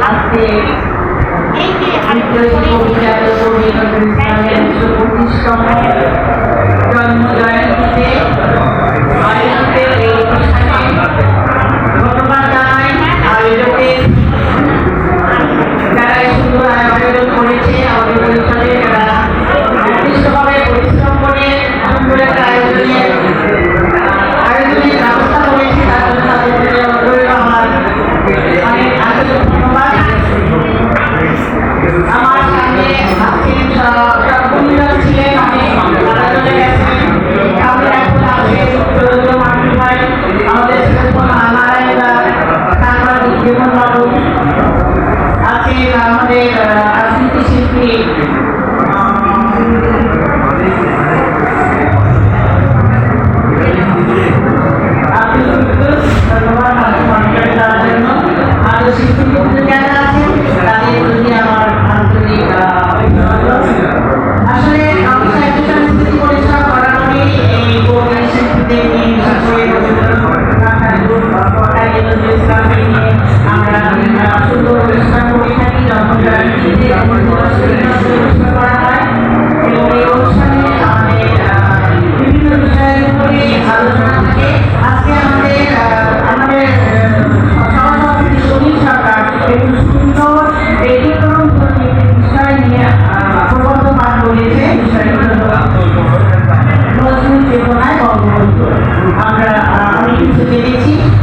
আজকে জন্ম জয়ন্তীতে আয়োজিত এই অনুষ্ঠানে ধন্যবাদ জানাই আয়োজকের যারা এই সুন্দর আয়োজন করেছে আমাদের পরিষদে যারা নির্দিষ্টভাবে পরিশ্রম করে সুন্দর একটা আয়োজনের ব্যবস্থা করেছে তার জন্য তাদের আমার অনেক আন্তরিক ধন্যবাদ। আমার সামনে আছেন সবগুলো ছিলেন অনেক তারা চলে গেছেন আমরা এখন আছে আমাদের সাংবাদিক জীবন বাবু আছেন আমাদের রাজনীতি শিল্পী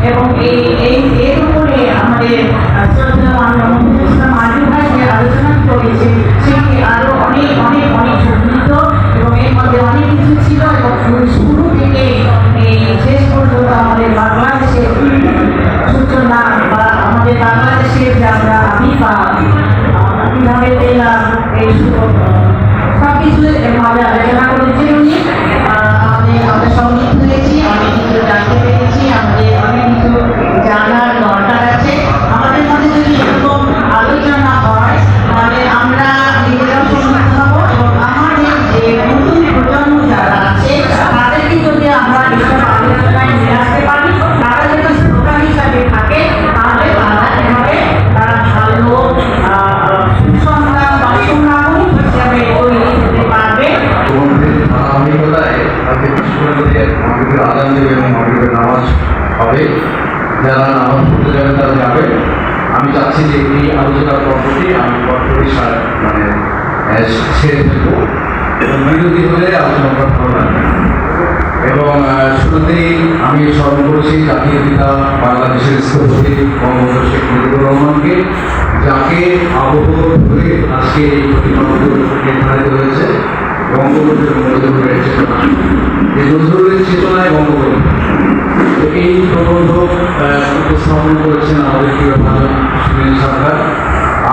এবং এর উপরে আমাদের যে আলোচনা করেছে সেটি আরো অনেক অনেক অনেক সমৃদ্ধ এবং এর মধ্যে অনেক কিছু ছিল এবং শুরু থেকে এই শেষ পর্যন্ত আমাদের বাংলাদেশের সূচনা বা আমাদের বাংলাদেশের যে আমরা আবির্ভাব কিভাবে পেলাম এই সব কিছু ভাবে আলোচনা করেছেন উনি আমরা সম্মিলিত হয়েছি অনেক কিছু জানতে পেরেছি আমাদের অনেক কিছু জানার দরকার আছে আমাদের মধ্যে যদি এরকম আলোচনা হয় তাহলে আমরা নিজেরাও সম্মিলিত হব এবং আমাদের যে নতুন প্রজন্ম যারা আছে তাদেরকে যদি আমরা এসব আলোচনায় নিয়ে আসতে পারি তারা যদি শ্রোতা হিসাবে থাকে তাহলে তারা এভাবে তারা ভালো সুসংবাদ বা সুনাগরিক হিসাবে তৈরি হতে পারবে। আদান দেবে এবং মগরিবের নামাজ হবে যারা নামাজ পড়তে যাবে তারা যাবে। আমি চাচ্ছি যে এই আলোচনার পর্বটি আমি পরপরই মানে ছেড়ে ফেলবো এবং বিরোধী হলে আলোচনা করা ভালো লাগবে। এবং শুরুতেই আমি স্মরণ করছি জাতীয় পিতা বাংলাদেশের স্থপতি বঙ্গবন্ধু শেখ মুজিবুর রহমানকে, যাকে আবহ ধরে আজকে এই প্রতিমাগুলো নির্ধারিত হয়েছে বঙ্গবন্ধুর নজরুলের চেতনা। এই নজরুলের চেতনায় বঙ্গবন্ধু এই প্রবন্ধ উপস্থাপন করেছেন আমাদের প্রিয় ভাজন সুনীল সরকার।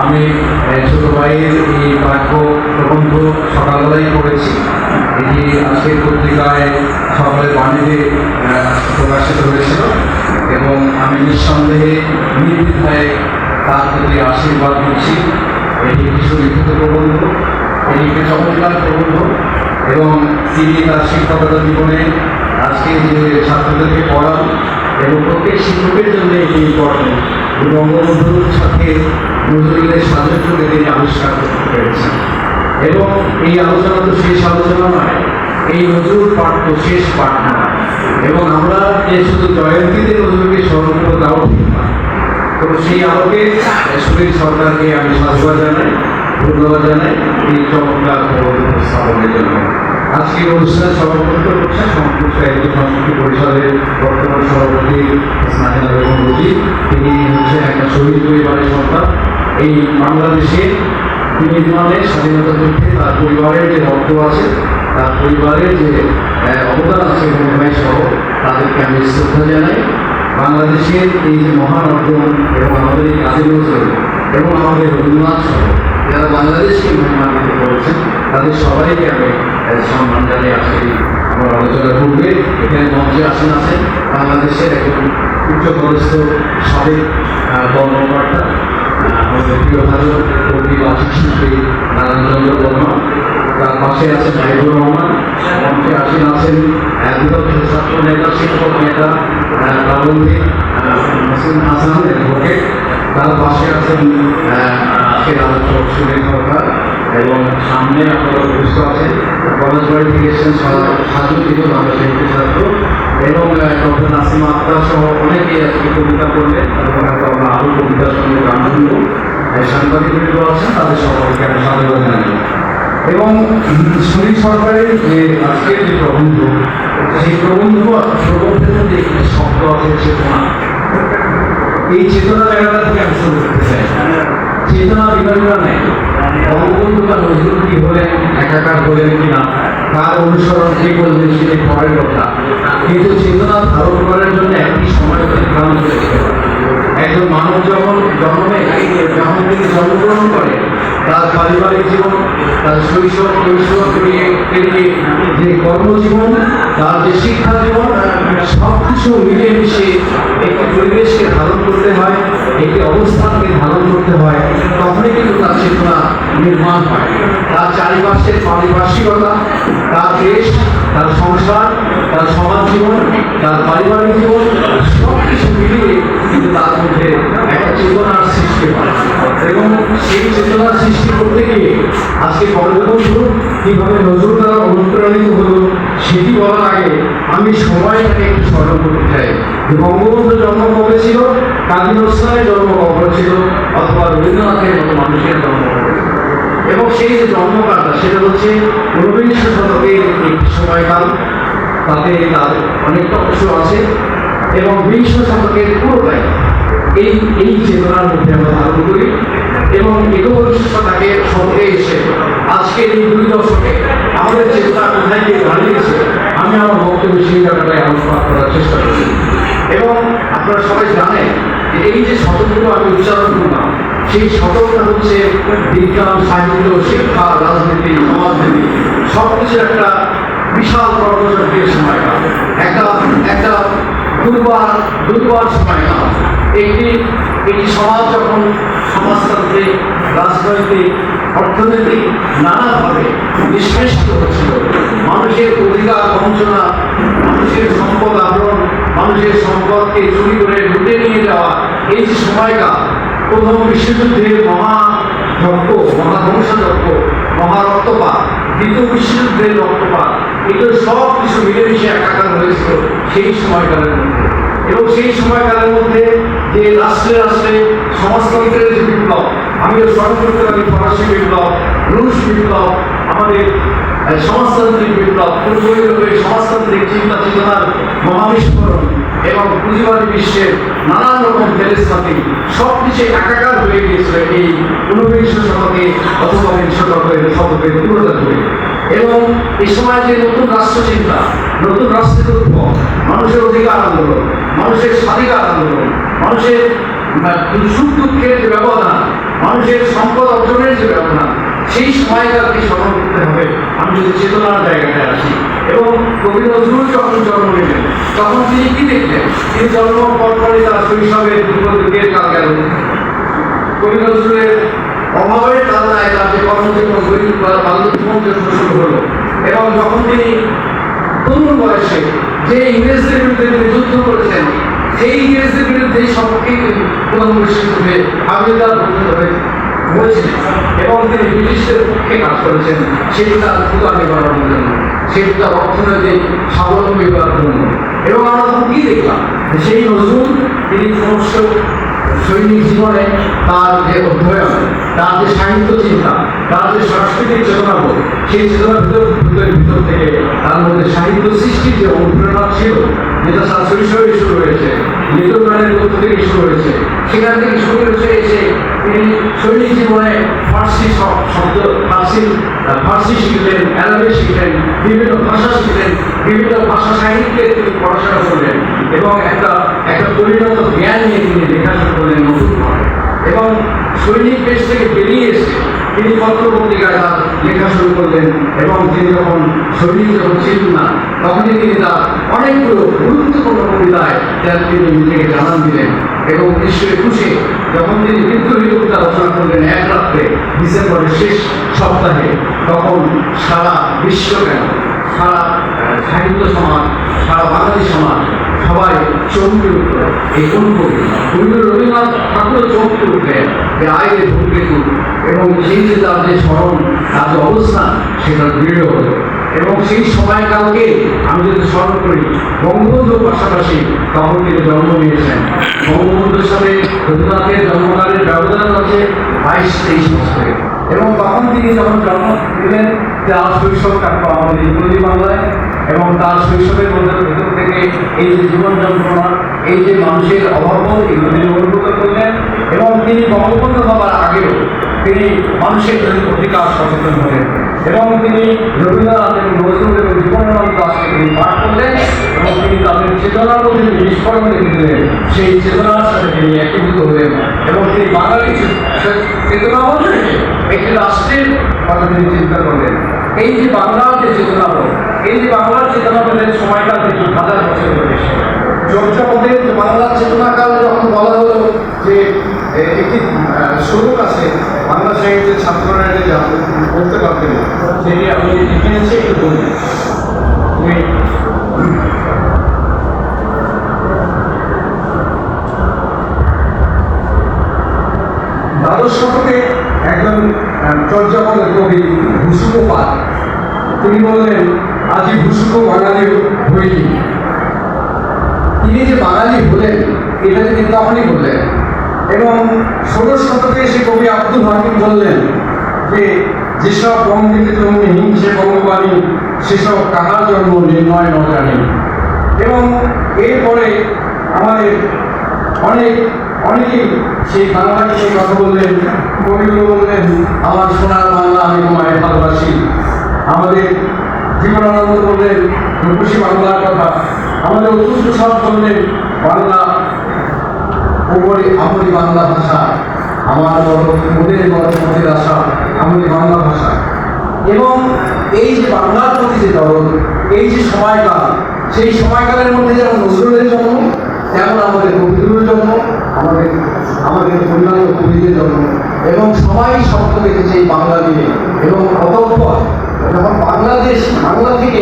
আমি ছোট ভাইয়ের এই বাক্য প্রবন্ধ সকালবেলাই করেছি, এটি আজকের পত্রিকায় সকালের বাণীতে প্রকাশিত হয়েছিল এবং আমি নিঃসন্দেহে নির্দ্বিধায় তার প্রতি আশীর্বাদ করছি। এটি কিছু লিখিত প্রবন্ধ, এটি একটি চমৎকার প্রবন্ধ এবং তিনি তার শিক্ষকতা জীবনে আজকে যে ছাত্রদেরকে পড়ান এবং প্রত্যেক শিক্ষকের জন্য এটি ইম্পর্টেন্ট। বঙ্গবন্ধুর সাথে নজরুলের সাদৃশ্যকে তিনি আবিষ্কার করতে পেরেছেন এবং এই আলোচনা তো শেষ আলোচনা নয়, এই নজরুল পাঠ তো শেষ পাঠ নয় এবং আমরা যে শুধু জয়ন্তীতে নজরুলকে স্মরণ করবো তাও ঠিক নয়। তো সেই আলোকে সুনীল সরকারকে আমি সাধুবাদ জানাই, ধন্যবাদ জানাই এই চমৎকার উপস্থাপনের জন্য। আজকের অনুষ্ঠানে সভাপতিত্ব করছেন সংস্কৃত সাহিত্য সংস্কৃতি পরিষদের বর্তমান সভাপতি স্নাহিনা বেগম রুজি। তিনি হচ্ছেন একটা শহীদ পরিবারের সন্তান। এই বাংলাদেশের বিনির্মাণে স্বাধীনতা যুদ্ধে তার পরিবারের যে রক্ত আছে, তার পরিবারের যে অবদান আছে ভাই সহ তাদেরকে আমি শ্রদ্ধা জানাই। বাংলাদেশের এই যে মহান অর্জন এবং আমাদের এই কাজী নজরুল এবং আমাদের রবীন্দ্রনাথ সহ যারা বাংলাদেশকে মহিমান্বিত করেছেন তাদের সবাইকে আমি সম্মান জানিয়ে আজকে আমার আলোচনা করবে। এখানে মঞ্চে আসেন আছেন বাংলাদেশের একজন উচ্চপদস্থ সাবেক কর্মকর্তা আমাদের প্রিয় ভাজন কবি বাচিক শিল্পী নারায়ণচন্দ্র বর্মা, তার পাশে আছেন মাহিবুর রহমান, মঞ্চে আসেন আছেন বিদগ্ধ ছাত্র নেতা শিক্ষক নেতা প্রাবন্ধিক হাসান অ্যাডভোকেট তার পাশে আছেন আজকের আলোচক সুনীল সরকার, এবং সামনে আপনারা উপস্থিত আছেন কলেজ বাড়ি থেকে এসেছেন সাজুদ্দিন বাংলাদেশের ছাত্র, এবং ডক্টর নাসিমা আক্তার সহ অনেকেই আজকে কবিতা করলেন, এবং আমরা আরও কবিতার সঙ্গে গান শুনব। সাংবাদিক আছেন, তাদের সকলকে আমি স্বাগত জানাই। এবং সুনীল সরকারের যে আজকের যে প্রবন্ধ, সেই প্রবন্ধের মধ্যে একটি শব্দ আছে চেতনা। এই চেতনা জায়গাটা থেকে আমি শুরু করতে চাই। চেতনা বিভাগটা নেই, বঙ্গবন্ধু বা নজরুল কি হলেন, একাকার হলেন কিনা তার অনুসরণ কে করলেন সেটি পরের কথা, কিন্তু চেতনা ধারণ করার জন্য একটি সময় অতিক্রম করতে হবে। একজন মানব যখন তিনি জন্মগ্রহণ করে, তার পারিবারিক জীবন, তার শৈশব কৈশোর পেরিয়ে যে কর্মজীবন, তার যে শিক্ষা জীবন, সব কিছু মিলিয়ে মিশিয়ে একটি পরিবেশকে ধারণ করতে হয়, একটি অবস্থানকে ধারণ করতে হয়, তখনই কিন্তু তার চেতনা নির্মাণ হয়। তার চারিপাশের পারিপার্শ্বিকতা, তার দেশ, তার সংসার, তার সমাজ জীবন, তার পারিবারিক জীবন, সব কিছু মিলিয়ে কিন্তু তার মধ্যে একটা চেতনার সৃষ্টি হয়। এবং সেই চেতনার সৃষ্টি করতে গিয়ে আজকে বঙ্গবন্ধু কীভাবে নজরুল দ্বারা অনুপ্রাণিত হলো সেটি বলার আগে আমি সময়টাকে একটু স্মরণ করতে চাই যে বঙ্গবন্ধুর জন্ম কবে ছিল, কাজী নজরুলের জন্ম কবে ছিল, অথবা রবীন্দ্রনাথের মতো মানুষের জন্ম কবে ছিল। এবং সেই যে জন্মকালটা সেটা হচ্ছে ঊনবিংশ শতকের একটি সময়কাল, তাতে তার অনেকটা অংশ আছে, এবং বিংশ শতকের পুরোটাই এই চেতনার মধ্যে আমরা ধারণ করি। এবং একবিংশ শতকে এসে আজকের এই 2 দশকে আমাদের চেতনা কোথায় গিয়ে দাঁড়িয়েছে, আমি আমার বক্তব্য সেই জায়গাটায় আলোচনা করার চেষ্টা করি। এবং আপনারা সবাই জানেন যে এই যে শতকগুলো আমি উচ্চারণ করলাম, সেই শতকটা হচ্ছে বিজ্ঞান, সাহিত্য, শিক্ষা, রাজনীতি, সমাজনীতি সব কিছু একটা বিশাল কর্মযজ্ঞের সময়কাল, একটা দুর্বার সময়কাল। একটি সমাজ যখন সমাজতান্ত্রিক, রাজনৈতিক, অর্থনৈতিক নানাভাবে নিষ্পেষিত হচ্ছিল, মানুষের অধিকার বঞ্চনা, মানুষের সম্পদ আহরণ, মানুষের সম্পদকে চুরি করে লুটে নিয়ে যাওয়া, এই যে সময়কাল, প্রথম বিশ্বযুদ্ধের মহাযজ্ঞ, মহাধ্বংসযজ্ঞ, মহারক্তপাত, দ্বিতীয় বিশ্বযুদ্ধের রক্তপাত, এগুলো সব কিছু মিলেমিশে একাকার হয়েছিল সেই সময়কালের মধ্যে। এবং সেই সময়কালের মধ্যে যে রাষ্ট্রে রাষ্ট্রে সমাজতন্ত্রের যে বিপ্লব, আমিও স্মরণ করতে পারি ফরাসি বিপ্লব, রুশ বিপ্লব, আমাদের সমাজতান্ত্রিক বিপ্লব, পূর্বইউরোপের সমাজতান্ত্রিক চিন্তা চেতনার মহাবিস্ফোরণ, এবং পুঁজিবাদী বিশ্বের নানান রকম ফেলেস্তাতি সব কিছু একাকার হয়ে গিয়েছিল এই ঊনবিংশ শতকে অথবা বিংশ শতকের পুরোটা ধরে। এবং এই সময় যে নতুন রাষ্ট্রচিন্তা, নতুন রাষ্ট্রের উদ্ভব, মানুষের অধিকার আন্দোলন, মানুষের স্বাধিকার আন্দোলন, মানুষের সুখ দুঃখের যে ব্যবধান, মানুষের সম্পদ অর্জনের যে ব্যবধান, সেই সময়কালকে স্মরণ করতে হবে। আমি যদি চেতনার জায়গাটায় আসি, এবং কবি নজরুল যখন জন্ম নিলেন তখন তিনি কি দেখলেন? তিনি জন্ম পরপরই তার শৈশবের দিকের কাল গেল। কবি নজরুলের অভাবের কারণে তার যে কর্মজীবন বাল্যজীবন শুরু হলো, এবং যখন তিনি তরুণ বয়সে যে ইংরেজদের বিরুদ্ধে তিনি যুদ্ধ করেছেন, সেই ইংরেজদের বিরুদ্ধে সবকে প্রথম বিশ্বযুদ্ধে আবির্ভাব হয়েছিলেন, এবং তিনি ব্রিটিশদের পক্ষে কাজ করেছেন সেটি তার ক্ষুধা নিবারণের জন্য, সেটি তার অর্থনৈতিক স্বাবলম্বী করার জন্য। এবং আমরা তখন কি দেখলাম? সেই নজরুল তিনি ক্রমশ সৈনিক জীবনে তার যে অধ্যয়ন, তার যে সাহিত্য চিন্তা, তার যে সাংস্কৃতিক চেতনাবোধ, সেই চেতনার ভিতর থেকে তার মধ্যে সাহিত্য সৃষ্টির যে অনুপ্রেরণা ছিল, যেটা তার শৈশবে শুরু হয়েছে, লিটলম্যানের মধ্য থেকে শুরু হয়েছে, সেখান থেকে শুরু হয়েছে এসে তিনি সৈনিক জীবনে ফার্সি শব্দ, ফার্সি শিখলেন, অ্যারাবিক শিখলেন, বিভিন্ন ভাষা শিখলেন, বিভিন্ন ভাষা সাহিত্যে তিনি পড়াশোনা করলেন, এবং একটা পরিণত জ্ঞান নিয়ে তিনি লেখা শুরু করলেন নতুনভাবে। এবং সৈনিক দেশ থেকে বেরিয়ে এসে তিনি পত্র পত্রিকায় তার লেখা শুরু করলেন, এবং তিনি যখন সৈনিক যখন ছিলেন না, তখনই তিনি তার অনেকগুলো গুরুত্বপূর্ণ কবিতায় তিনি নিজেকে জানান দিলেন। এবং 1921 যখন তিনি বিদ্রোহী কবিতা রচনা করলেন এক রাত্রে, ডিসেম্বরের শেষ সপ্তাহে, তখন সারা বিশ্ব কেন, সারা সাহিত্য সমাজ, সারা বাঙালি সমাজ, সবাই চমকে উঠল। এই কোন কবি? রবীন্দ্রনাথ ঠাকুর চমকে উঠলেন যে আইরে ধূমকেতু, এবং সেই যে তার যে স্মরণ, তার যে অবস্থান, সেটা দৃঢ় হলো। এবং সেই সময়কালকে আমি যদি স্মরণ করি, বঙ্গবন্ধুর পাশাপাশি তখন তিনি জন্ম নিয়েছেন। বঙ্গবন্ধুর সাথে রবীন্দ্রনাথের জন্মকালের ব্যবধান আছে 22-23 বছরে, এবং তখন তিনি যখন জন্ম নিলেন, তার শৈশব কাটল আমাদের ইংরেজি বাংলায়। এবং তার শৈশবের মধ্যে ভেতর থেকে এই যে জীবন যন্ত্রণা, এই যে মানুষের অভাববোধ, এগুলো তিনি অনুভূত করলেন। এবং তিনি বঙ্গবন্ধু হবার আগেও তিনি মানুষের জন্য অধিকার সচেতন হলেন, এবং তিনি রবীন্দ্রনাথ এবং নজরুল এবং জীবনানন্দ দাশকে তিনি পাঠ করলেন, এবং তিনি তাদের চেতনার মধ্যে তিনি বিস্ফোরণ রেখে দিলেন। সেই চেতনার সাথে তিনি একীভূত হলেন, এবং তিনি বাঙালি চেতনা মধ্যে একটি রাষ্ট্রের কথা তিনি চিন্তা করলেন। এই যে বাংলার যে চেতনা, এই যে বাংলার চেতনা বলেন সময়টা কিন্তু 1000 বছর ধরে চর্চাপদের বাংলার চেতনাকাল যখন বলা হলো যে একটি স্বরূপ আছে বাংলা সাহিত্যের ছাত্ররা যে বলতে পারতেন, সেটি আমি লিখে নিয়েছি, একটু বলি। দ্বাদশ শতকে একজন চর্যাপদের কবি ভুসুকো পাল, তিনি বললেন, আজি ভুসুকো বাঙালি হইনি। তিনি যে বাঙালি হলেন এটা তিনি তখনই বললেন। এবং 16 শতকে সে কবি আব্দুল হাকিম বললেন যে যেসব বঙ্গেতে জন্মে হিংসে বঙ্গবাণী, সেসব কাহার জন্ম নির্ণয় ন জানি। এবং এরপরে আমাদের অনেকেই সেই বাংলাকে সেই কথা বললেন। কবিগুলো বললেন, আমার সোনার বাংলা আমি তোমায় ভালোবাসি। আমাদের জীবনানন্দ বললেন রূপসী বাংলার কথা। আমাদের অতুল প্রসাদ বললেন, বাংলা ওপরে আমরি বাংলা ভাষা, আমার বড় মোদের বড় মোদের আশা, আমরি বাংলা ভাষা। এবং এই যে বাংলার প্রতি যে দরদ, এই যে সময়কাল, সেই সময়কালের মধ্যে যেমন নজরুলের জন্ম, তেমন আমাদের রবীন্দ্রের জন্ম, আমাদের অন্যান্য কবিদের জন্ম, এবং সবাই শব্দ পেতেছে এই বাংলা নিয়ে। এবং অতঃপর যখন বাংলা থেকে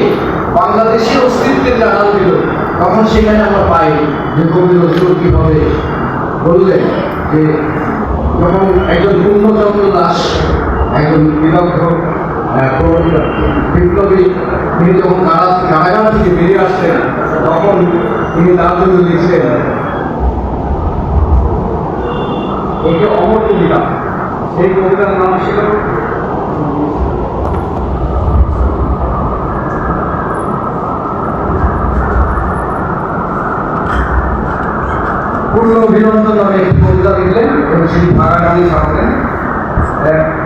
বাংলাদেশের অস্তিত্বের জানাল দিল, তখন সেখানে আমরা পাই যে কবি নজরুল কীভাবে বললেন যে যখন একজন পূর্ণচন্দ্র দাস, একজন বিদগ্ধ বিপ্লবী, তিনি যখন কারাগার থেকে বেরিয়ে আসছেন, তখন তিনি তার জন্য লিখছেন একটি অমর কবিতা। সেই কবিতার নাম ছিল পূর্ণ অভিনন্দন নামে একটি কবিতা লিখলেন, এবং সেটি ভাড়া গানে ছাড়লেন।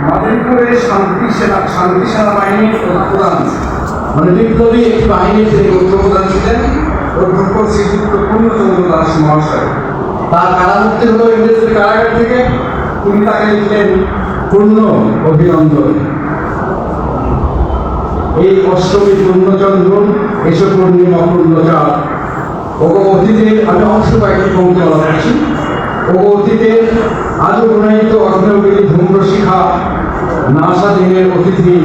মাদারীপুরের শান্তি সেনাবাহিনীর প্রধান, মানে বিপ্লবী একটি বাহিনীর তিনি প্রধান ছিলেন, অধ্যক্ষ শ্রীযুক্ত পূর্ণচন্দ্র দাস মহাশয়। তার কারামুক্তি হল ইংরেজদের কারাগার থেকে। তিনি তাকে লিখলেন পূর্ণ অভিনন্দন। এই অষ্টমী পূর্ণচন্দ্র, এসো পূর্ণিমা পূর্ণচাঁদ। ওগো অতীতের, আমি অংশ কয়েকটি পঙ্ক্তি বলা করছি। ওগো অতীতের আজও প্রণয়িত অগ্নগিরি ধূম্রশিখা, নাসা দিনের অতিথি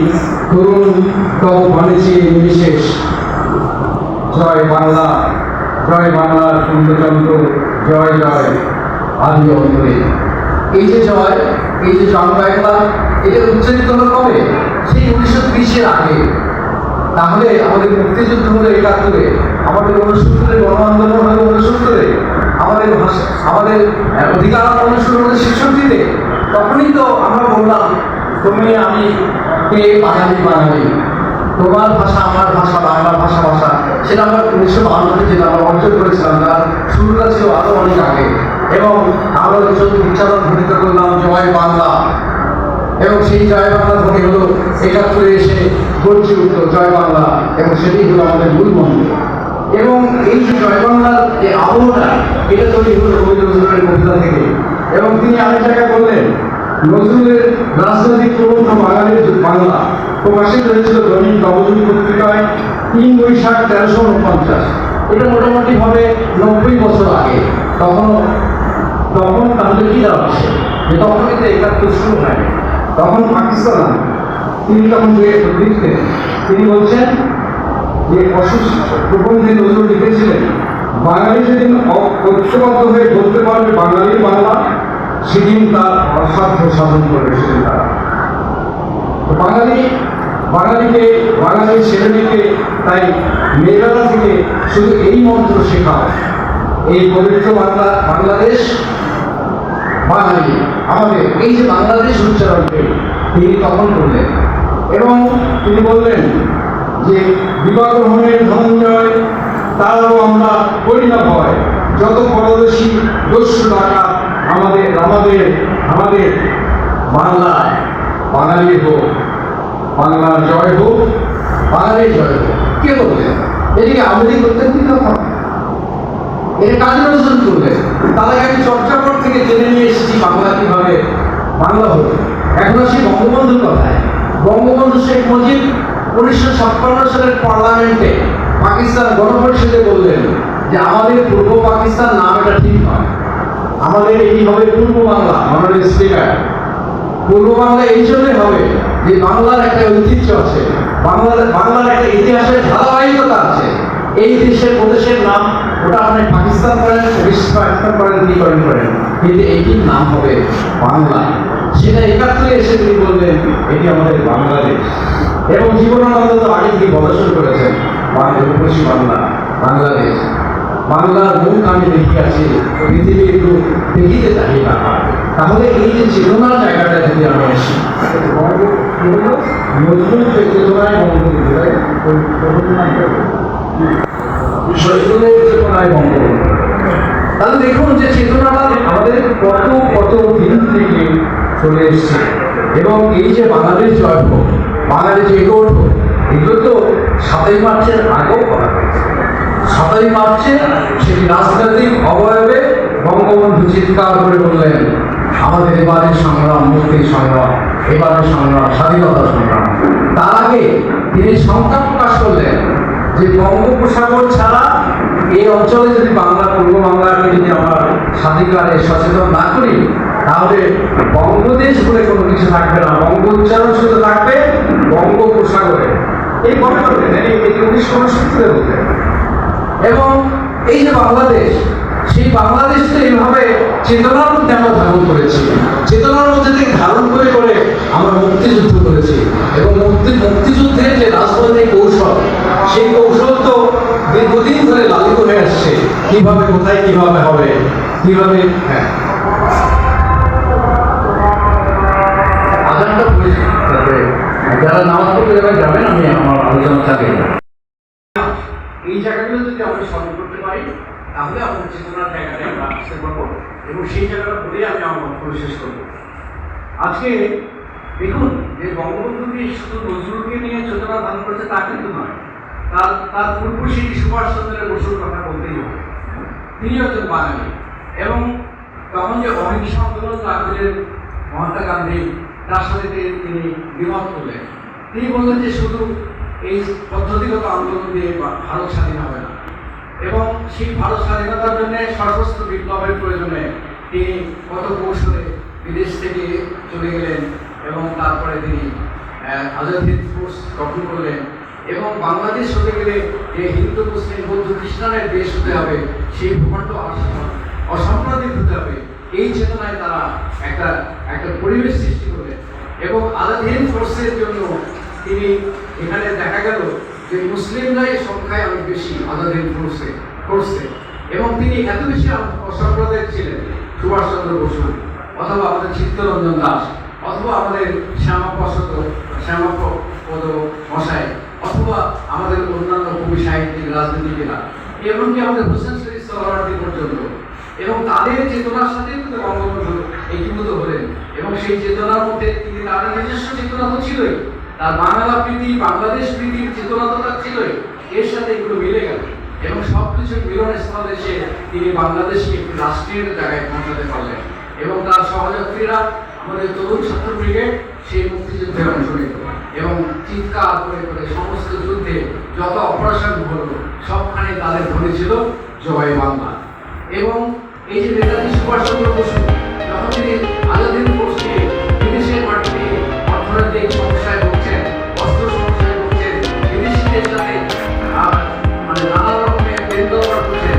তরুণ তব বাণিজ্য নির্বিশেষ। জয় বাংলা, জয় বাংলার পূর্ণচন্দ্র, জয় জয় আদি অন্তরে। এই যে জয়, এই যে বাংলা, এটা উচ্চারিত হলো কবে? সেই 1930-এর আগে। তাহলে আমাদের মুক্তিযুদ্ধ হলো 71-এ, আমাদের 69-এ গণ আন্দোলন হলো 69-এ, আমাদের অধিকার আন্দোলন শুরু হলো 66-তে। তখনই তো আমরা বললাম, তুমি আমি কে বাঙালি, তোমার ভাষা আমার ভাষা, বাংলা ভাষা। সেটা আমরা 1952-তে যেটা আমরা অর্জন করেছিলাম, তার শুরুটা ছিল আরো অনেক আগে। এবং আমরা উচ্চারণ ধ্বনিত করলাম জয় বাংলা, এবং সেই জয় বাংলা ধ্বনি হলো 71-এ এসে গর্জে উঠল জয় বাংলা, এবং সেটি হলো আমাদের মূল মন্ত্র। এবং এই যে জয় বাংলার যে আবহটা, এটা তৈরি হলো রবি নজরুলের কবিতা থেকে। এবং তিনি আরেক জায়গায় বললেন, নজরুলের রাজনৈতিক প্রবন্ধ বাঙালির বাংলা প্রকাশিত হয়েছিল দৈনিক নবযুগ পত্রিকায় 3 বৈশাখ 1349। এটা মোটামুটি হবে 90 বছর আগে। তখন তাহলে কি দাঁড়াচ্ছে যে তখন কিন্তু 71 শুরু হয়নি, তখন পাকিস্তান। তিনি তখন লিখতেন, তিনি বলছেন যে প্রবন্ধে নজরুল লিখেছিলেন, বাঙালি যেদিন ঐক্যবদ্ধ হয়ে বলতে পারবে বাঙালির বাংলা, সেদিন তার অসাধ্য সাধন করবে সেদিন তারা। তো বাঙালি ছেলেমেয়েকে তাই মেয়েবেলা থেকে শুধু এই মন্ত্র শেখাও, এই পবিত্র বাংলাদেশ বাঙালি আমাদের, এই যে বাংলাদেশ উচ্চারণকে তিনি তখন করলেন এবং তিনি বললেন যে বিবাহগ্রহণের ধনঞ্জয় তারও আমরা করি না ভয়, যত পরদেশী দস্যু ডাকাত আমাদের আমাদের আমাদের বাংলা বাঙালির হোক, বাংলার জয় হোক, বাঙালির জয় হোক। কে বললেন? এদিকে আওয়ামী করতেন কি তখন? এটা কাজী নজরুল করলেন। তার আগে আমি চর্যাপদ থেকে জেনে নিয়ে এসেছি বাংলা কিভাবে বাংলা হলো। এখন আসি বঙ্গবন্ধুর কথায়। বঙ্গবন্ধু শেখ মুজিব 1956 সালের পার্লামেন্টে পাকিস্তান গণপরিষদে বললেন যে আমাদের পূর্ব পাকিস্তান নাম এটা ঠিক নয়, আমাদের এই হবে পূর্ব বাংলা। আমাদের স্পিকার, পূর্ব বাংলা এই জন্যই হবে যে বাংলার একটা ঐতিহ্য আছে, বাংলার একটা ইতিহাসের ধারাবাহিকতা আছে। এই দেশের প্রদেশের নাম ওটা আপনি পাকিস্তান করেন, পাকিস্তান করেন, কি করেন, কিন্তু এইটির নাম হবে বাংলা। সেটা 71 এসে তিনি বললেন এটি আমাদের বাংলাদেশ। এবং জীবনানন্দ তো আগে থেকে বলা শুরু করেছেন রূপসী বাংলা, বাংলাদেশ। বাংলার মুখ আমি দেখিয়াছি, পৃথিবীর রূপ দেখিতে চাহি না। তাহলে এই যে চেতনার জায়গাটা যদি আমরা আসি, নতুন চেতনায় বঙ্গবন্ধু শৈশবের চেতনায় বঙ্গবন্ধু। তাহলে দেখুন যে চেতনাটা আমাদের কত কত দিন থেকে চলে এসছে। এবং এই যে বাংলাদেশ জয় হোক, বাংলাদেশ এগোট হোক, এগুলো তো 7ই মার্চের আগেও করা হয়েছে। 7ই মার্চে সেটি রাজনৈতিক অবয়বে বঙ্গবন্ধু চিৎকার করে বললেন আমাদের এবারের সংগ্রাম মুক্তির সংগ্রাম, এবারের সংগ্রাম স্বাধীনতা সংগ্রাম। তার আগে তিনি সংখ্যা প্রকাশ করলেন যে বঙ্গোপসাগর ছাড়া এই অঞ্চলে যদি বাংলা, পূর্ব বাংলাকে যদি আমরা স্বাধিকারে সচেতন না করি, তাহলে বঙ্গদেশ বলে কোনো কিছু থাকবে না। বঙ্গ উচ্চারণ শুধু থাকবে বঙ্গোপসাগরে। এই মনে করবেন এই 1969 বলতেন। এবং এই যে বাংলাদেশ, সেই বাংলাদেশ তো এইভাবে চেতনার মধ্যে আমরা ধারণ করেছি। চেতনার মধ্যে থেকে ধারণ করে করে আমরা মুক্তিযুদ্ধ করেছি। এবং মুক্তিযুদ্ধের যে রাজনৈতিক কৌশল, সেই কৌশল তো দীর্ঘদিন ধরে লালিত হয়ে আসছে। কিভাবে, কোথায়, কিভাবে হবে, কিভাবে। হ্যাঁ, আজানটা বুঝে যারা নামাজ পড়তে যাবেন, আমি আমার আলোচনা চালিয়ে যাব। এই জায়গাগুলো যদি আমরা স্মরণ করতে পারি, তাহলে আমাদের চেতনার জায়গাটা আমরা আসতে পারবো এবং সেই জায়গাটা বলে আমি আমার বক্তব্য শেষ করবো। আজকে দেখুন যে বঙ্গবন্ধুকে শুধু নজরুলকে নিয়ে চেতনা ধারণ করেছে তা কিন্তু নয়, তার পূর্বশী সুভাষ চন্দ্র বসুর কথা বলতেই হবে। তিনি একজন বাঙালি এবং তখন যে অহিংস আন্দোলন রাখলেন মহাত্মা গান্ধী, তার সাথে তিনি দ্বিমত করলেন। তিনি বললেন যে শুধু এই পদ্ধতিগত আন্দোলন দিয়ে ভারত স্বাধীন হবে না, এবং সেই ভারত স্বাধীনতার জন্য সশস্ত্র বিপ্লবের প্রয়োজনে তিনি কত কৌশলে বিদেশ থেকে চলে গেলেন এবং তারপরে তিনি আজাদ হিন্দ ফোর্স গঠন করলেন। এবং বাংলাদেশ হতে গেলে যে হিন্দু, মুসলিম, বৌদ্ধ, খ্রিস্টানের দেশ হতে হবে, সেই ভূখণ্ড অসাম্প্রদায়িক হতে হবে, এই চেতনায় তারা একটা পরিবেশ সৃষ্টি করলেন। এবং আজাদ হিন্দ ফোর্সের জন্য তিনি এখানে দেখা গেল যে মুসলিমরাই সংখ্যায় অনেক বেশি আজাদ হিন্দ ফোর্সে, এবং তিনি এত বেশি অসাম্প্রদায়িক ছিলেন, সুভাষচন্দ্র বসু অথবা আমাদের চিত্তরঞ্জন দাস অথবা আমাদের শ্যামাপদ মশাই অথবা আমাদের অন্যান্য কবি সাহিত্যিক, রাজনীতিকেরা, এমনকি আমাদের হোসেন শরীফ সোহরাওয়ার্দী পর্যন্ত। এবং তাদের চেতনার সাথে কিন্তু বঙ্গবন্ধু একীভূত হলেন এবং সেই চেতনার মধ্যে তিনি তার নিজস্ব চেতনা তো ছিলই, তার বাংলা প্রীতি, বাংলাদেশ প্রীতির চেতনা তো তার ছিলই, এর সাথে এগুলো মিলে গেল এবং সব কিছু মিলনের স্থলে এসে তিনি বাংলাদেশকে একটি রাষ্ট্রের জায়গায় পৌঁছাতে পারলেন। এবং তার সহযাত্রীরা, আমাদের তরুণ ছাত্র ব্রিগেড, সেই মুক্তিযুদ্ধে অংশ নিত এবং চিৎকার করে করে সমস্ত যুদ্ধে যত অপারেশন হলো সবখানে তাদের ধ্বনি ছিল জয় বাংলা। এবং এই যে নেতাজি সুভাষচন্দ্র বসু যখন তিনি আজাদ হিন্দ ফোর্সকে বিদেশের মাটিতে অর্থনৈতিক সমস্যায় ভুগছেন, অস্ত্র সমস্যায় ভুগছেন, বিদেশিদের সাথে মানে নানা রকমের বেন্দোবর করছেন,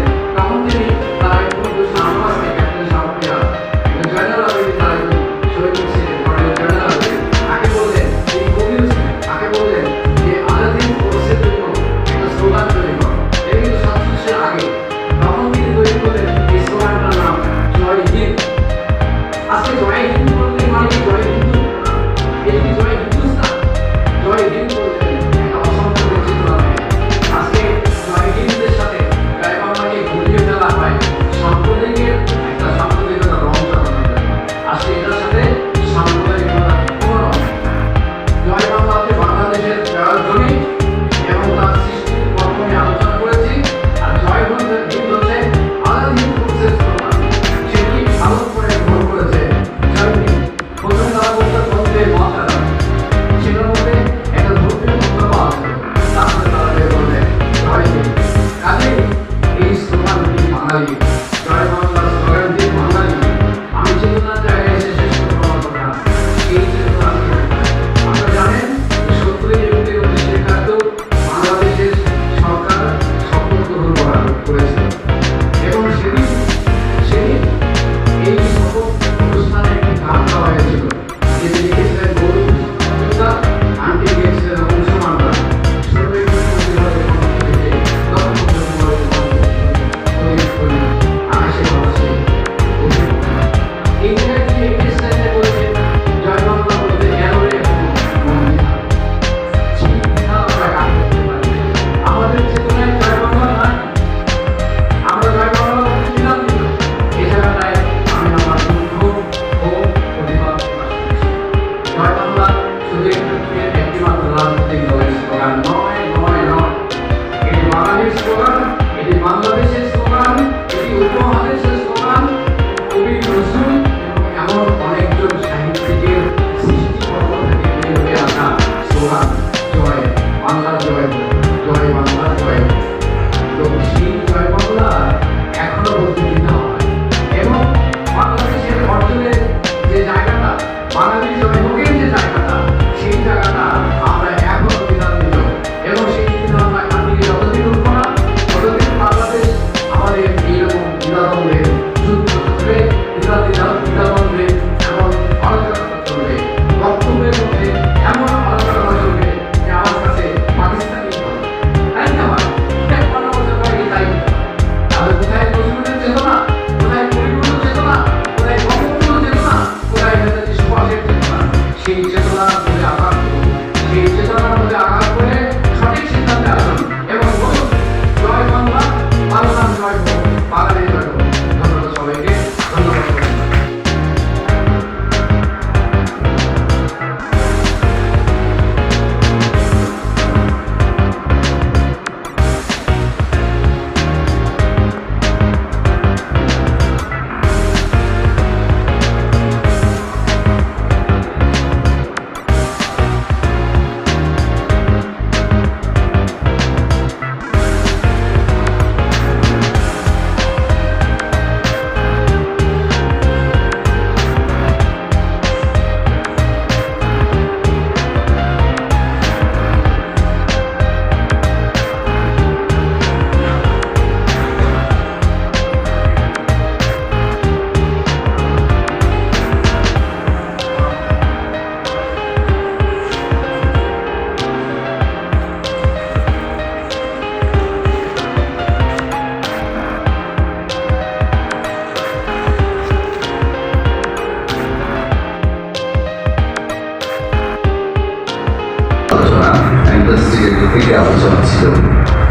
থেকে আলোচনা ছিল,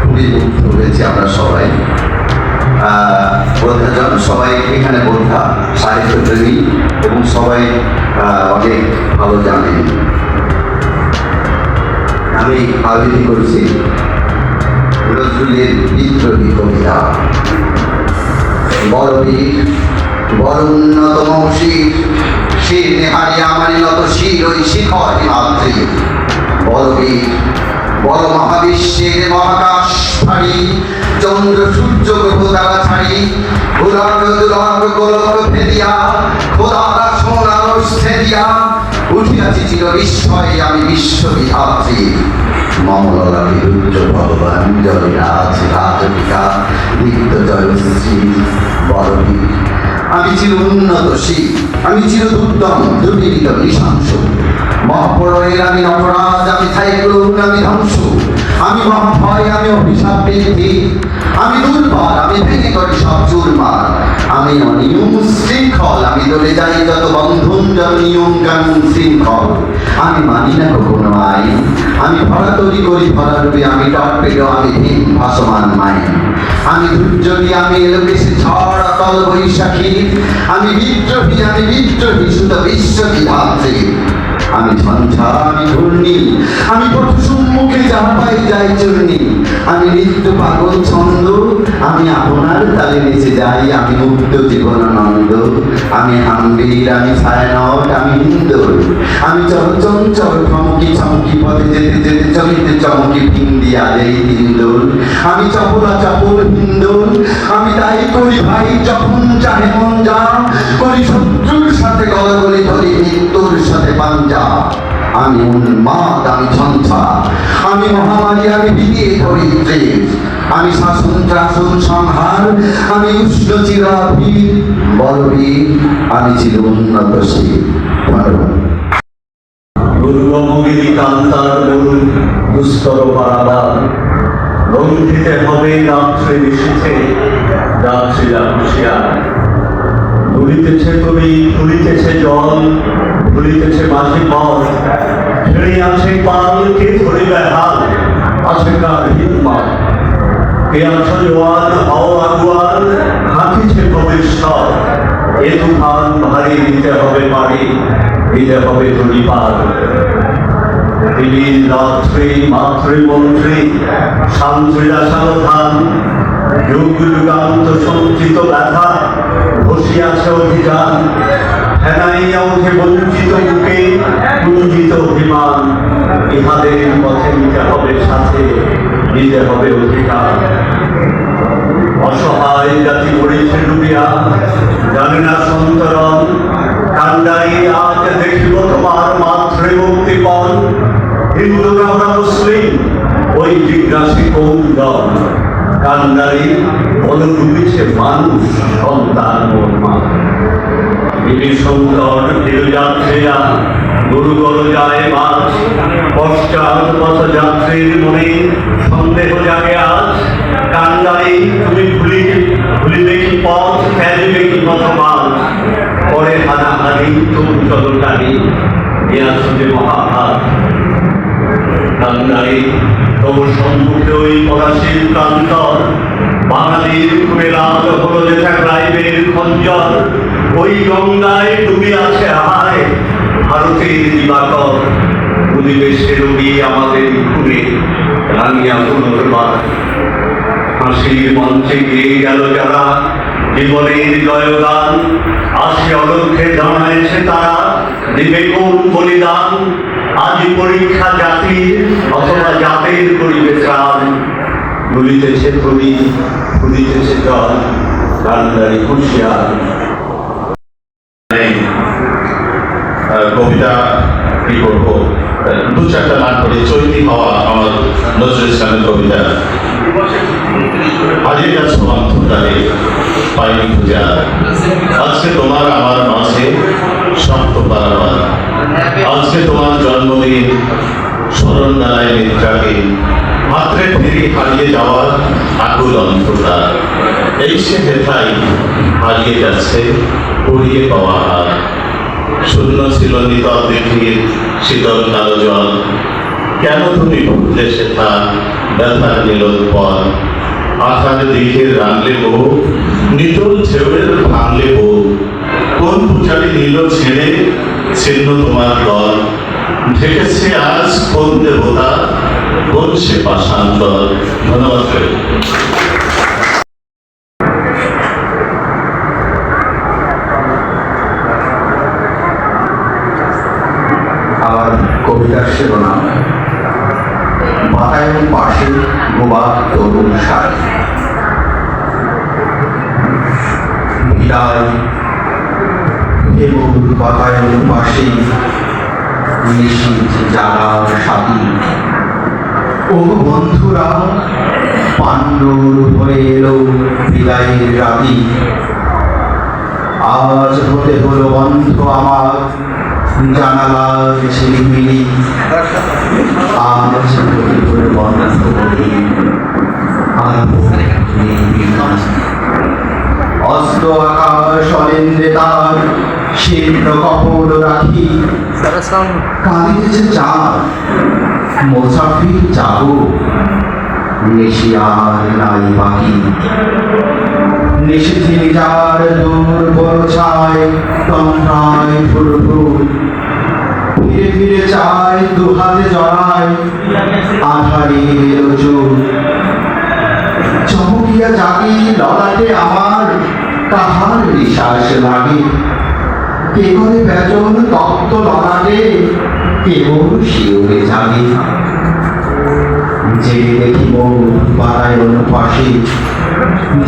খুবই মুগ্ধ হয়েছি আমরা সবাই। বোদ্ধাজন সবাই এখানে বোদ্ধা সাহিত্যপ্রেমী এবং সবাই অনেক ভালো জানেন। আমি আবৃত্তি করছি নজরুলের বিদ্রোহী কবিতা। বড় বীর বড় উন্নতম শির, শির নেহারি আমারই নত শির ওই শিখর হিমাদ্রি। বড় বীর বড় মহাবিশ্বের মহাকাশ ভারী, চন্দ্র সূর্য গ্রহ তারা ছাড়ি, উলঙ্গ দুলঙ্গ গোলক ভেদিয়া, খোদার আসন আলস ছেদিয়া, উঠিয়াছি চির বিস্ময়ে আমি বিশ্ববিধাত্রী। মমললা বিরুদ্ধ ভগবান জয় রাজ রাজবিকা নিত্য জয়শ্রী। বড় বীর আমি চির উন্নতশীল, আমি চির দুর্দম দুর্নীত নৃশংস। মহাপ্রলয়ের আমি নটরাজ, আমি সাইক্লোন, আমি ধ্বংস। আমি মহাভয়, আমি অভিশাপ বৃদ্ধি। আমি দুর্বার, আমি ভেঙে করি সব চুরমার। আমি অনিয়ম শৃঙ্খল, আমি দলে যাই যত বন্ধন, যত নিয়ম কানুন শৃঙ্খল। আমি মানি না কখনো আইন, আমি ভরা তৈরি করি ভরা রূপে। আমি টর্পেডো, আমি ভীম ভাসমান মাইন। আমি দুর্যোগী, আমি এলোকেশে ঝড় অতল বৈশাখী। আমি বিদ্রোহী শুধু বিশ্ববিধাত্রী। আমি ঝঞ্ঝা, আমি ঘূর্ণি, আমি পথ সম্মুখে যাহা পাই যাই চূর্ণি। আমি নিত্য পাগল ছন্দ, আমি আপনার তালে নেচে যাই। আমি মুক্ত জীবনানন্দ, আমি হাম্বির, আমি ছায়ানট, আমি হিন্দুর। আমি চঞ্চল থমকি চমকি পথে যেতে যেতে চলিতে চমকি ভিন্দি আলেই হিন্দুর। আমি চপলা চপল হিন্দুর, আমি তাই করি ভাই যখন চাহে মন যা। করি শত্রুর সাথে গলাগলি, ধরি মৃত্যুর সাথে পাঞ্জা। আমি উন্মাদ, আমি ঝঞ্ঝা, আমি মহামারী, আমি বিয়ে ধরিত্রী। আমি শাসন ত্রাসন সংহার, আমি উষ্ণ চিরাভীর। বড় বীর আমি চির উন্নতশীল। ধন্যবাদ। দুর্গমগিরি কান্তার বরুণ দুস্তর পারাবার, রন্ধিতে হবে রাত্রে এসেছে, রাত্রিরা হুঁশিয়ার। ভুলিতেছে তুমি, ভুলিতেছে জল, ভুলিতেছে মাঝে পথ। ছেড়ে আছে পাল, কে ধরিবে হাল, আছে কার হিম্মত। কে আছো জোয়ান, হও আগুয়ান, হাঁকিছে প্রবেশর। এ তুফান ভারী, দিতে হবে পারি, দিতে হবে ধরি পার। দিলীর রাত্রি মাতৃমন্ত্রী, শান্তিরা সাবধান। যুগ যুগান্ত সঞ্চিত ব্যথা, বসিয়াছে অভিযান। ফেনাইয়া উঠে বঞ্চিত বুকে, কুঞ্জিত অভিমান। ইহাদের পথে নিতে হবে সাথে, নিতে হবে অধিকার। অসহায় জাতি পড়েছে ডুবিয়া, জানে না সন্তরণ। কান্ডারি আজ দেখিব তোমার মাতৃমুক্তিপণ। হিন্দুরা ওরা মুসলিম, ওই জিজ্ঞাসী কোন দল। কান্ডারি বল ডুবিছে মানুষ, সন্তান ওর মা। শঙ্কর যাত্রীরা গুরুগর যায় মাছ। পশ্চাৎ পথ যাত্রীর মনে সন্দেহ জাগে আজ। কান্ডারি তুমি ভুলিবে কি পথ, ফেলবে কি পথ মাছ। পরে হানাহানি তোর চলকানি, এ আসলে মহাভাত। কান্ডারি তোর সম্মুখে ওই ফরাসির প্রান্তর। বাঙালির খুলে লাল হলো যেটা ক্লাইবের খঞ্জর। ওই গঙ্গায় ডুবে আছে হায় ভারতের দিবাকর। পরিবেশে রবি আমাদের খুলে রাঙিয়া পুনর্বার। হাসির মঞ্চে গিয়ে গেল যারা জীবনের জয়গান। আসে অলক্ষে জানাইছে তারা, দিবে কোন বলিদান। আজ পরীক্ষা জাতির, অথবা জাতের করিবে ত্রাণ। ভুলিতেছে ধরি, ভুলিতেছে জল, কান্ডারি হুঁশিয়ার। কবিতা কি করবো, দু চারটা নাট করে চৈতি হওয়া আমার নজরুল ইসলামের কবিতা। হারিয়ে যাচ্ছ অন্তর্কালে পাইনি পূজা, আজকে তোমার আমার মাঝে শক্ত পারাবার। আজকে তোমার জন্মদিন, স্মরণ মেলায় নিদ্রাহীন। মাত্রে ফেরি হারিয়ে যাওয়ার আকুল অন্তটা। এই সে হেথাই হারিয়ে যাচ্ছে পড়িয়ে পাওয়া হাত। শূন্য ছিল নিতর পৃথিবীর শীতল কালো জল। কেন তুমি ভুললে সেথা ব্যথার নীলোৎপল, আঠার দিঘের রাঙলে বহু নিটোল ঢেউয়ের ভাঙলে বহু, কোন পূজারি নীল ছেড়ে ছিন্ন তোমার দল, ঢেকেছে আজ কোন দেবতা, কোন সে পাষান্তর। ধন্যবাদ। আমার কবিতার শিরোনাম বাতায়ন পাশে গোবা তরুণ সারি। বিদায় হে মধুর বাতায়ন পাশে নিশীথ জাগার সাথী, ও বন্ধুরা পাণ্ডুর হয়ে এলো বিদায়ের রাতি। আজ হতে হলো বন্ধ আমার জানালার ঝিলিমিলি, আজ হতে হলো বন্ধ অস্ত আকাশ অলেন্দে তার শীর্ণ কপল রাখি, কাঁদিতেছে চাঁদ মোসাফির যাবো নিশিয়ার নাই বাকি। নিশিথি যার দূর বড় ছায় তন্দ্রায় ফুরফুর, ফিরে ফিরে চায় দুহাতে জড়ায় আধারের চোখ। চমকিয়া জাগি ললাটে আমার কাহার নিশ্বাস লাগে, কে করে বেজন তপ্ত ললাটে কেবল শিওরে জাগে। যে দেখি মৌ বাতায়ন পাশে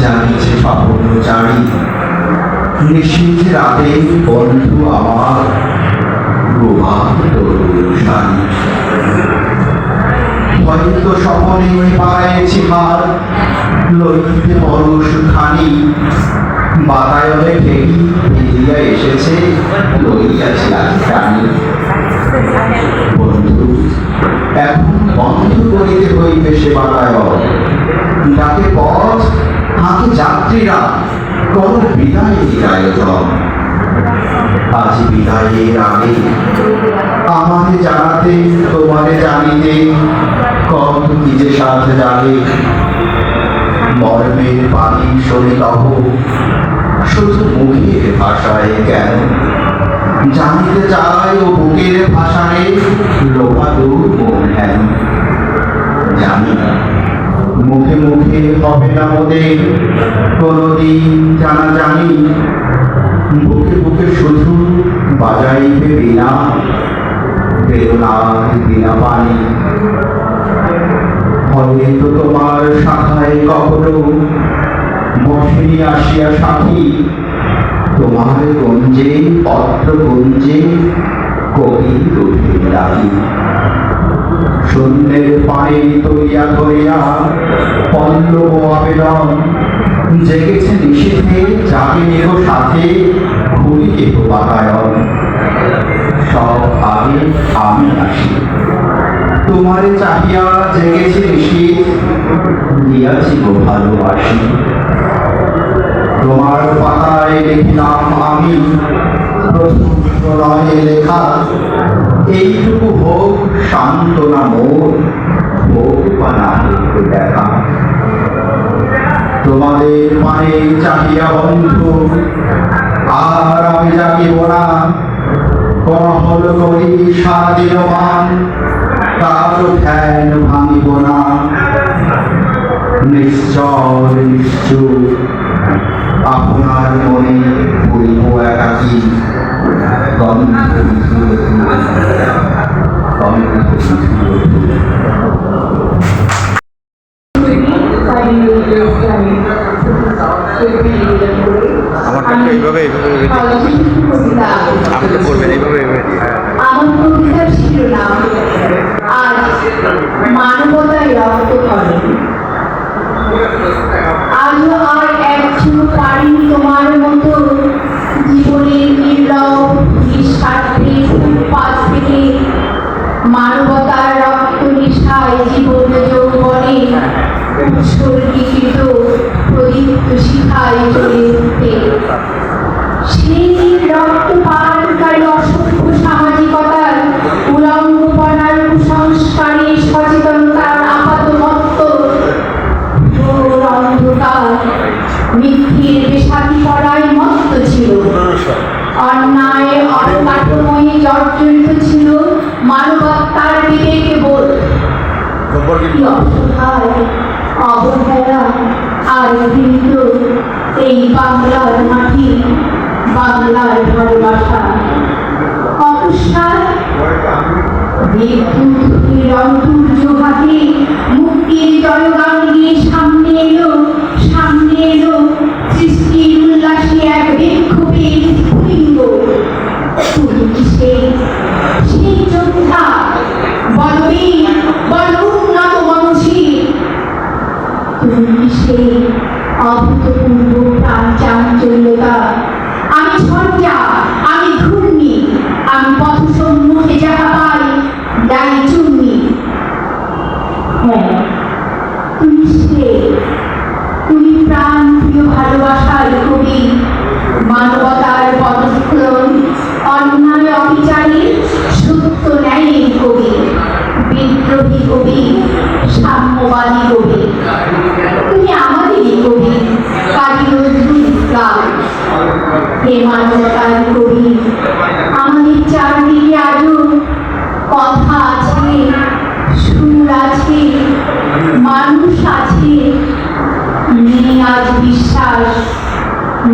জাগিছে স্বপ্ন চারি, নিশীথ রাতে বন্ধু আমার গোবা তরুণ সারি। হয়তো স্বপনে পায়েছি হার লইতে পরশ খানি, বাতায়নে ঠেকি ফিরিয়া এসেছে লইয়াছি আজ প্রাণী। বন্ধু এখন বন্ধ করিতে হইবে সে বাতায়ন, ডাকে পথ হাঁকে যাত্রীরা কর বিদায়ের আয়োজন। আজ বিদায়ের আগে আমাকে জানাতে তোমারে জানিতে কত কি যে সাথে জাগে। মর্মের পানি শোনে তহ শুধু মুখের ভাষায় কেন, জানিতে চাই ও বুকের ভাষায় লোপাদুর মন হেন। জানি মুখে মুখে হবে না মোদের কোনদিন জানা জানি, বুকে বুকে শুধু বাজাইবে বিনা বেদনার বিনা পানি। হয়তো তোমার শাখায় কখনো বসেনি আসিয়া সাথী, তোমার গঞ্জে পত্র গঞ্জে কবি উঠে রাখি। শূন্যের পানি তৈয়া ধরিয়া পল্লব আবেদন, জেগেছে নিষেধে জাগে নির সাথে ঘুরি কেহ বাতায়ন। সব আগে আমি আসি তোমারে চাহিয়া জেগেছে নিষেধ, দিয়াছি গো ভালোবাসি। তোমার পাতায় লিখিলাম আমি প্রথম প্রণয়ে লেখা, এইটুকু হোক সান্ত্বনা মোর, হোক বা না হোক দেখা। তোমাদের পানে চাহিয়া বন্ধু আর আমি জাগিব না, কহল করি সারাদিন মান কারো ধ্যান ভাঙিব না। নিশ্চল নিশ্চুপ আপনার মনে পড়িব একাকী, গন্ধ আমার কবিতার শিরোনাম আজ মানবতায় রক্ত করে। আজও আর একজন পারি তোমার মতো জীবনের নির্লভ নিঃস্বার্থে আত্মময়ে জর্জরিত ছিল মানবতার বিবেক বোধ। কি অসহায় অবহেলা আর ঘৃণিত এই বাংলার মাটি, বাংলার ভালোবাসা। অকস্মাৎ বিদ্যুৎ অন্তর্য হাতে মুক্তির জয়গান নিয়ে সামনে এলো সৃষ্টির উল্লাসে এক বিক্ষোভের স্ফুলিঙ্গ। তুমি কি সেই যোদ্ধা, বলবীর, বল উন্নত মানুষী? তুমি কি সেই অভূতপূর্ব প্রাণ চাঞ্চল্যতা? আমি ঝঞ্ঝা, আমি ঘূর্ণি, আমি পথ সম্মুখে যাহা পাই যাই চূর্ণি। হ্যাঁ, তুমি প্রাণ প্রিয় ভালোবাসার কবি, মানবতার পদস্খলন, অন্যায় অবিচারে সত্য ন্যায়ের কবি, বিদ্রোহী কবি, সাম্যবাদী কবি। তুমি আমাদেরই কবি, কাজী নজরুল ইসলাম। হে মানবতার কবি, আমাদের চারদিকে আজও কথা আছে, সুর আছে, মানুষ আছে। নেই আজ বিশ্বাস,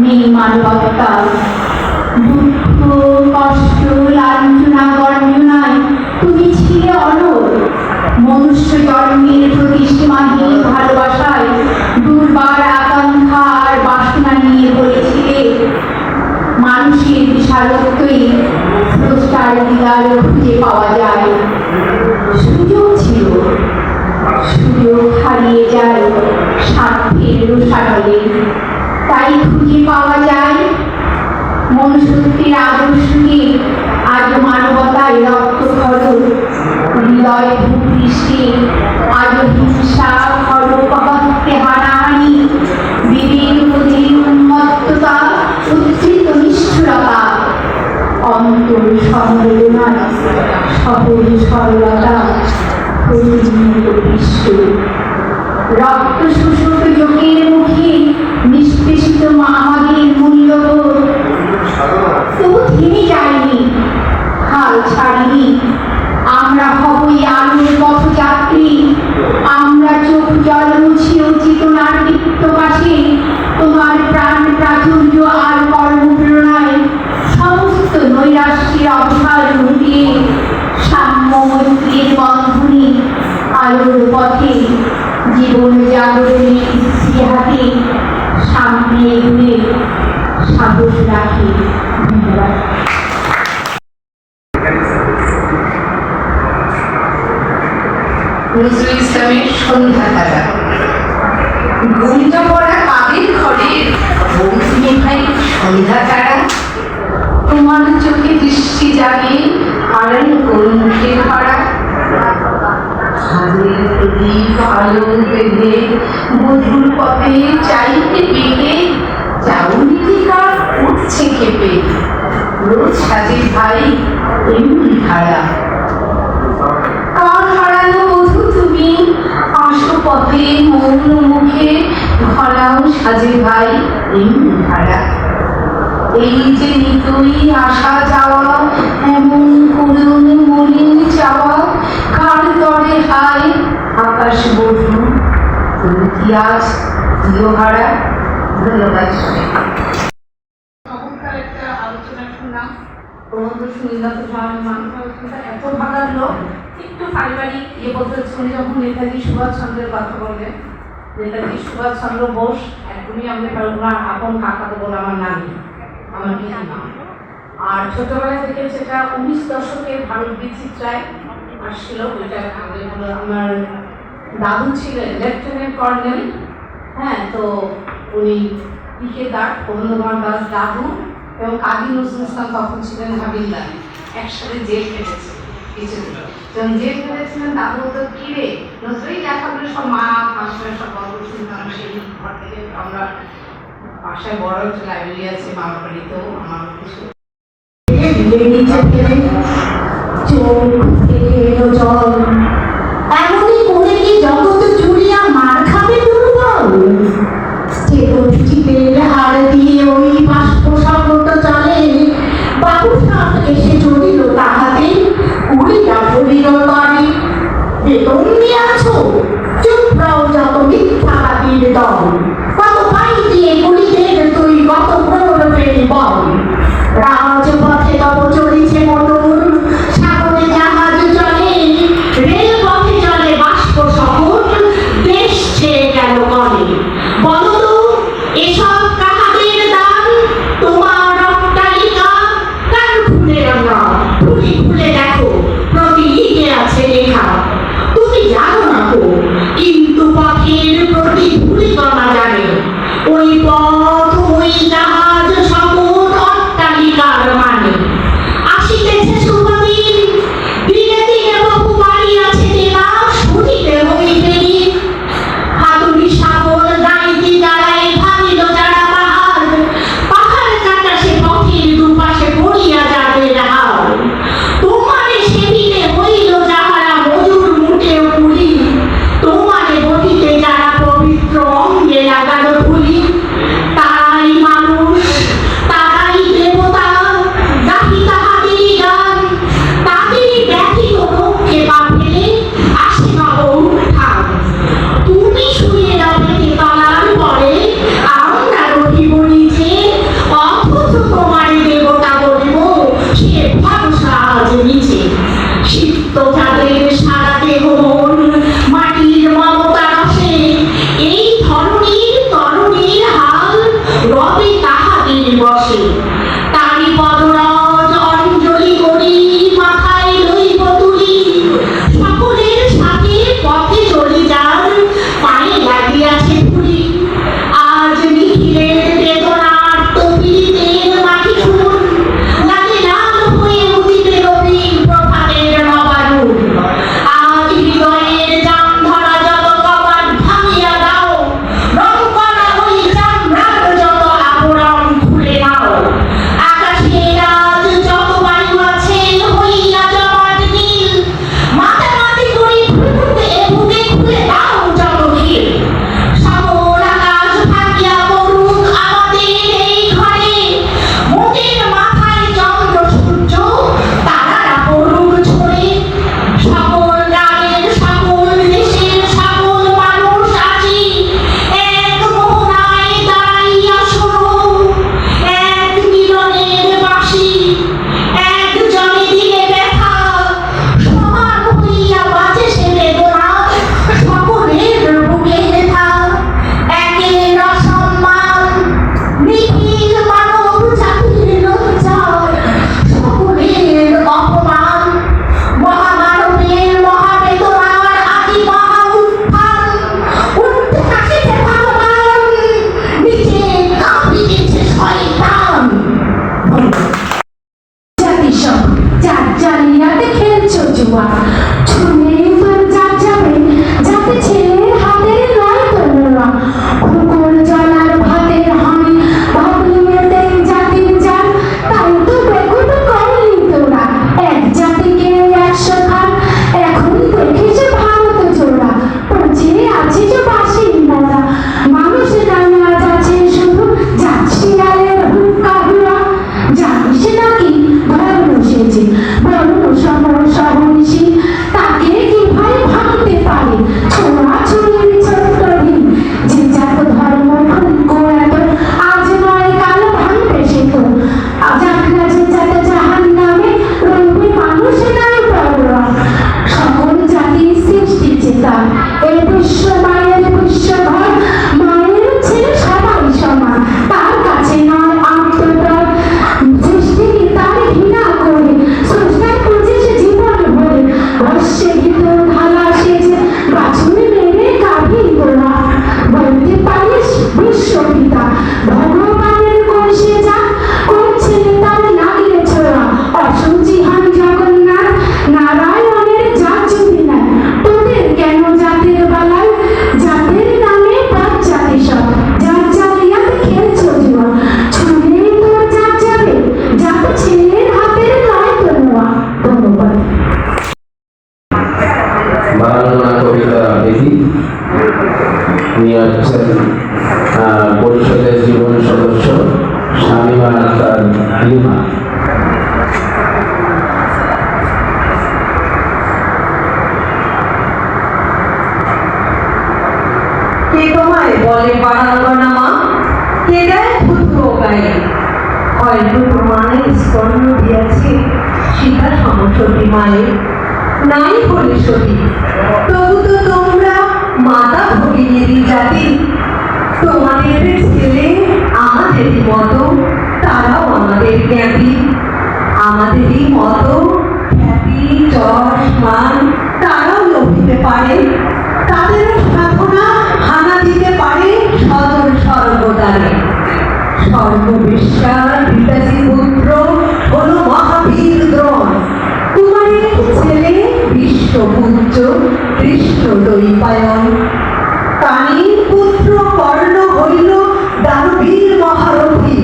নেই মানবতা। দুঃখ, কষ্ট, লাঞ্ছনা, গঞ্জনায় তুমি ছিলে অনড়। মনুষ্য জন্মের প্রতি সীমাহীন ভালোবাসায় দুর্বার আকাঙ্ক্ষা আর বাসনা নিয়ে বলেছিলে। মানুষের বিশালত্বই স্রষ্টার দিদার খুঁজে পাওয়া যায়। সুযোগ ছিল, সুযোগ হারিয়ে যায় স্বার্থের রোষানলে। তাই খুঁজে পাওয়া যায় মনুষ্যত্বের আদর্শকে আজ মানবতায় রক্তক্ষরণ, হৃদয় ভূপৃষ্ঠে আজ হিংসা, হরকহত্যে, হানাহানি, বিবেকবোধের উন্মত্ততা, উদ্ধৃত নিষ্ঠুরতা, অন্তর সম্বেদনায় সহজ সরলতা, প্রতিনিয়ত দৃশ্য। রক্ত শোষক যোগের মুখে নিষ্পেষিত আমাদের মূল্যবোধ তবু থেমে যায়নি, হাল ছাড়িনি। আমরা হবই আলোর পথযাত্রী। আমরা চোখ জল মুছিয়েও চেতনার দীপ্তকাশে তোমার প্রাণ প্রাচুর্য আর কর্মপ্রেরণায় সমস্ত নৈরাশ্যের অবসাদ ঘটিয়ে সাম্য মৈত্রীর বন্ধনী আলোর পথে জীবন জাগরণের ইতিহাসে সামনে এগিয়ে সাহস রাখি। ধন্যবাদ। নজরুল ইসলামের সন্ধ্যা তারা। ঘুমটা পড়া কাদের ঘরের বন্ধু ভাই সন্ধ্যা তারা। তোমার চোখে দৃষ্টি জাগে হারান কোন মুখে ভরা। হাতের প্রদীপ আলো বেঁধে মধুর পথে চাইতে পেয়ে চাউনিকা উঠছে খেপে। রোজ সাজের ভাই এমনি ধারা। কার হারানো বধূ তুমি আসো পথে মৌন মুখে ঘনাও সাজে ভাই এমনি ধারা। এই যে নিতই আসা যাওয়া এমন করুণ মলিন চাওয়া কার তরে হায় আকাশ বধূ তুমি কি আজ প্রিয়হারা। ধন্যবাদ। চমৎকার একটা আলোচনা শুনলাম। প্রবন্ধ শুনলাম তো স্বামী মানুষ আলোচনা এত ভালো লাগলো। একটু পারিবারিক বলতে শুনে যখন নেতাজি সুভাষচন্দ্রের কথা বললেন, নেতাজি সুভাষচন্দ্র বোস একদমই আমাদের আপন কাকা তো বলে আমার নানি, আমার দিদি মা। আর ছোটবেলা থেকে সেটা 19 দশকের ভারত বিচিত্রায় আসছিল। ওইটা আমার দাদু ছিলেন লেফটেন্যান্ট কর্নেল। হ্যাঁ, তো উনি পিকে দাস, গোবিন্দকুমার দাস দাদু এবং কাজী নজরুল ইসলাম তখন ছিলেন হাবিলদার। একসাথে জেল খেটেছে কিছুদিন। যখন জেল খেটেছিলেন দাদু তো কিরে নজরুল লেখাগুলো সব মা পাশে সব গল্প শুনতাম। সেই ঘর থেকে আমরা বাসায় বড় একটা লাইব্রেরি আছে মামার বাড়িতেও। আমার কিছু এমনই করে কি জগৎ জুড়িয়া মার খাবে দুর্বল? চেতন হার দিয়ে ওই বাষ্প শব্দ চলে বাবু সাপ এসে আছেন পরিষদের জীবন সদস্য শামিমা আক্তার লিমা। কে তোমায় বলে পাড়াঙ্গনা মা, কে দেয় পুত্র গায়ে, হয়তো প্রমাণের স্তন্য দিয়াছে সীতা সমসতী মায়ের, নাই বলে সতী তবু তো তোমরা মাতা ভগিনীরই জাতি, তোমাদের ছেলে আমাদেরই মতো, তারাও আমাদের জ্ঞাতি, আমাদেরই মতো খ্যাতি যশ মান তারাও লভিতে পারে, তাদেরও সাধনা হানা দিতে পারে সদর স্বর্গদ্বারে। সর্ববিশ্বাস পিতাজি পুত্র হলো মহাবীর দ্রোণ, কুমারের ছেলে বিশ্বপূজ্য কৃষ্ণ দ্বৈপায়ন, কানীর পুত্র কর্ণ হইল দানবীর মহারথী,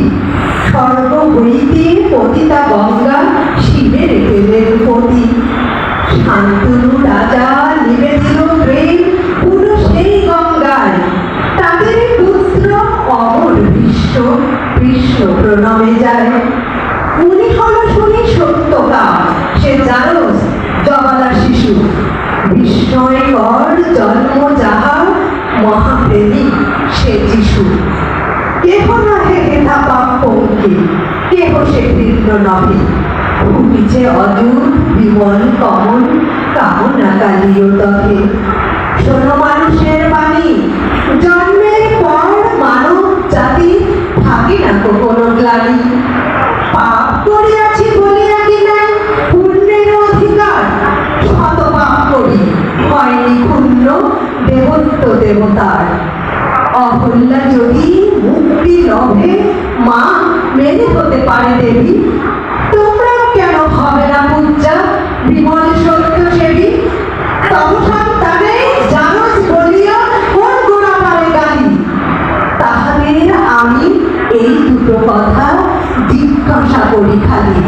স্বর্গ হইতে পতিতা গঙ্গা শিবের প্রেমের পতি, শান্তনু রাজা নিবেদিত প্রেম পুরো সেই গঙ্গায়, তাদের পুত্র অমর বিশ্ব কৃষ্ণ প্রণমে যায়। উনি হল শুনি সত্যকা, সে জারস জবালা শিশু, বিস্ময়কর জন্ম যাহা মহাপ্রেমিক সে যিশু। কেহ নহে হেথা পাপ পঙ্কি, কেহ সে কৃষ্ণ নহে, ভূমিছে অজুর বিমল কমল কামনা কালীয় তহে। শোনো মানুষের বাণী, জন্মের পর মানব জাতি থাকে না কোনো গ্লানি, পাপ করিয়াছি বলিয়া কি নাই পুণ্যের অধিকার, শত পাপ করি হয়নি ক্ষুণ্ণ দেবত্ব দেবতার। অহল্যা যদি মুক্তি লভে মা মেনে হতে পারে দেবী, তোমরাও কেন হবে না পূজা বিমল সত্য সেবী। তব সন্তানে জানস বলিয়া কোন গোড়া পারে গালি, তাহাদের আমি এই দুটো কথা জিজ্ঞাসা করি খালি।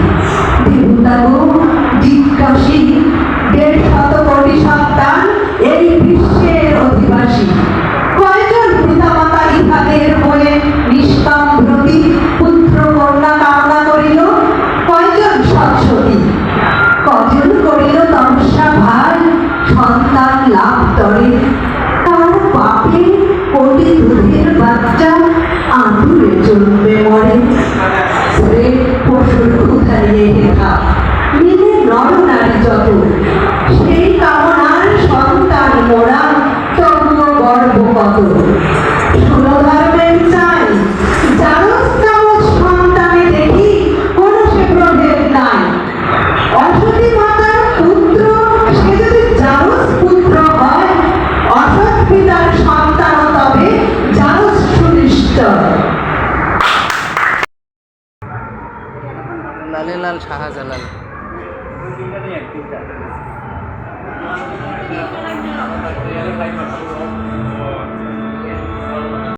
দেবতা গো জিজ্ঞাসী, 150 কোটি সন্তান এই বিশ্বের অধিবাসী, কয়জন পিতামাতা ইহাদের হয়ে নিষ্কাম ব্রতী পুত্র কন্যা কামনা করিল, কয়জন সৎসতী, কজন করিল তপস্যা ভাই সন্তান লাভ তরে, তার পাপে কোটি দুধের বাচ্চা আঁতুরে জন্মে মরে। শ্রেষ্ঠ পশুর ক্ষুধারিয়ে রেখা মিলে নর নারী যত, সেই কামনার সন্তান মোরা তবুও গর্ব কত। সুরধর্মের চাই জারস তামস সন্তানে দেখি কোনো সে প্রভেদ নাই, অসতী মাতার পুত্র সে যদি জারস পুত্র হয়, অসৎ পিতার সন্তান তবে জারস সুনিশ্চয়। লালে লাল শাহজালাল। একটা